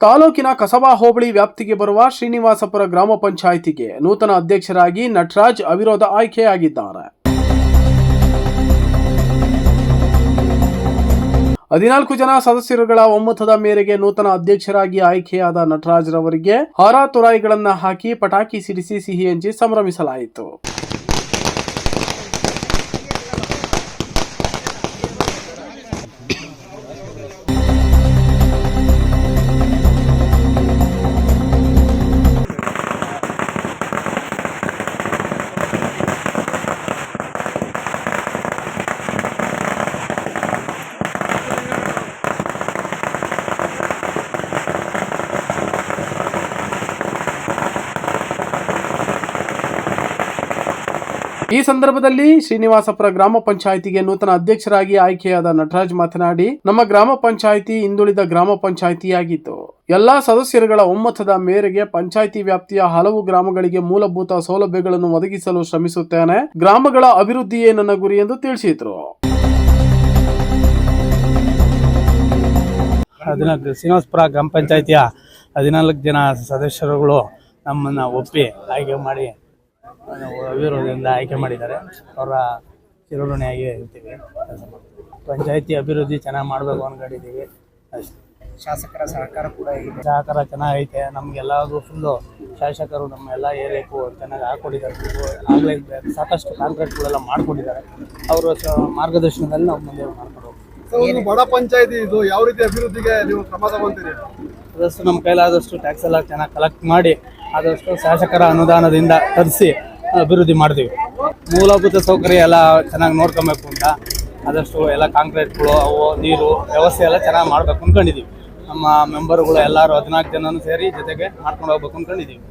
ತಾಲೂಕಿನ ಕಸಬಾ ಹೋಬಳಿ ವ್ಯಾಪ್ತಿಗೆ ಬರುವ ಶ್ರೀನಿವಾಸಪುರ ಗ್ರಾಮ ಪಂಚಾಯಿತಿಗೆ ನೂತನ ಅಧ್ಯಕ್ಷರಾಗಿ ನಟರಾಜ್ ಅವಿರೋಧ ಆಯ್ಕೆಯಾಗಿದ್ದಾರೆ. 14 ಜನ ಸದಸ್ಯರುಗಳ ಒಮ್ಮತದ ಮೇರೆಗೆ ನೂತನ ಅಧ್ಯಕ್ಷರಾಗಿ ಆಯ್ಕೆಯಾದ ನಟರಾಜ್ ರವರಿಗೆ ಹಾರ ತುರಾಯಿಗಳನ್ನ ಹಾಕಿ ಪಟಾಕಿ ಸಿಡಿಸಿ ಸಿಹಿ ಹಂಚಿ ಸಂಭ್ರಮಿಸಲಾಯಿತು. ಈ ಸಂದರ್ಭದಲ್ಲಿ ಶ್ರೀನಿವಾಸಪುರ ಗ್ರಾಮ ಪಂಚಾಯಿತಿಗೆ ನೂತನ ಅಧ್ಯಕ್ಷರಾಗಿ ಆಯ್ಕೆಯಾದ ನಟರಾಜ್ ಮಾತನಾಡಿ, ನಮ್ಮ ಗ್ರಾಮ ಪಂಚಾಯಿತಿ ಹಿಂದುಳಿದ ಗ್ರಾಮ ಪಂಚಾಯಿತಿಯಾಗಿತ್ತು. ಎಲ್ಲಾ ಸದಸ್ಯರುಗಳ ಒಮ್ಮತದ ಮೇರೆಗೆ ಪಂಚಾಯಿತಿ ವ್ಯಾಪ್ತಿಯ ಹಲವು ಗ್ರಾಮಗಳಿಗೆ ಮೂಲಭೂತ ಸೌಲಭ್ಯಗಳನ್ನು ಒದಗಿಸಲು ಶ್ರಮಿಸುತ್ತೇನೆ. ಗ್ರಾಮಗಳ ಅಭಿವೃದ್ಧಿಯೇ ನನ್ನ ಗುರಿ ಎಂದು ತಿಳಿಸಿದರು. ಶ್ರೀನಿವಾಸಪುರ ಗ್ರಾಮ ಪಂಚಾಯಿತಿಯ 14 ಜನ ಸದಸ್ಯರುಗಳು ನಮ್ಮನ್ನ ಒಪ್ಪಿ ಆಯ್ಕೆ ಮಾಡಿ ಅವಿರೋಧದಿಂದ ಆಯ್ಕೆ ಮಾಡಿದ್ದಾರೆ. ಅವರ ಚಿರಋಣಿಯಾಗಿ ಇರ್ತೀವಿ. ಪಂಚಾಯತಿ ಅಭಿವೃದ್ಧಿ ಚೆನ್ನಾಗಿ ಮಾಡಬೇಕು ಅನ್ಕೊಂಡಿದ್ದೀವಿ. ಶಾಸಕರ ಸಹಕಾರ ಕೂಡ ಇದೆ. ಸಹಕಾರ ಚೆನ್ನಾಗೈತೆ. ನಮಗೆಲ್ಲರಿಗೂ ಫುಲ್ಲು ಶಾಸಕರು ನಮ್ಮ ಎಲ್ಲ ಏರಿಯಾಕ್ಕೂ ಚೆನ್ನಾಗಿ ಹಾಕ್ಕೊಟ್ಟಿದ್ದಾರೆ. ಆಗಲೇ ಸಾಕಷ್ಟು ಕಾಂಕ್ರೀಟ್ಗಳೆಲ್ಲ ಮಾಡ್ಕೊಂಡಿದ್ದಾರೆ. ಅವರ ಮಾರ್ಗದರ್ಶನದಲ್ಲಿ ನಾವು ಮುಂದೆ ಮಾಡ್ಕೊಂಡು ಬಡ ಪಂಚಾಯತಿ ಇದು ಯಾವ ರೀತಿ ಅಭಿವೃದ್ಧಿಗೆ ನೀವು ಕ್ರಮ ತಗೊಂತೀರಿ? ಆದಷ್ಟು ನಮ್ಮ ಕೈಲಾದಷ್ಟು ಟ್ಯಾಕ್ಸ್ ಎಲ್ಲ ಚೆನ್ನಾಗಿ ಕಲೆಕ್ಟ್ ಮಾಡಿ ಆದಷ್ಟು ಶಾಸಕರ ಅನುದಾನದಿಂದ ತರಿಸಿ ಅಭಿವೃದ್ಧಿ ಮಾಡ್ತೀವಿ. ಮೂಲಭೂತ ಸೌಕರ್ಯ ಎಲ್ಲ ಚೆನ್ನಾಗಿ ನೋಡ್ಕೊಬೇಕು ಅಂತ ಆದಷ್ಟು ಎಲ್ಲ ಕಾಂಕ್ರೀಟ್ಗಳು, ಅವು ನೀರು ವ್ಯವಸ್ಥೆ ಎಲ್ಲ ಚೆನ್ನಾಗಿ ಮಾಡಬೇಕು ಅಂದ್ಕೊಂಡಿದ್ದೀವಿ. ನಮ್ಮ ಮೆಂಬರ್ಗಳು ಎಲ್ಲರೂ 14 ಜನನೂ ಸೇರಿ ಜೊತೆಗೆ ಮಾಡ್ಕೊಂಡು ಹೋಗ್ಬೇಕು ಅಂದ್ಕೊಂಡಿದ್ದೀವಿ.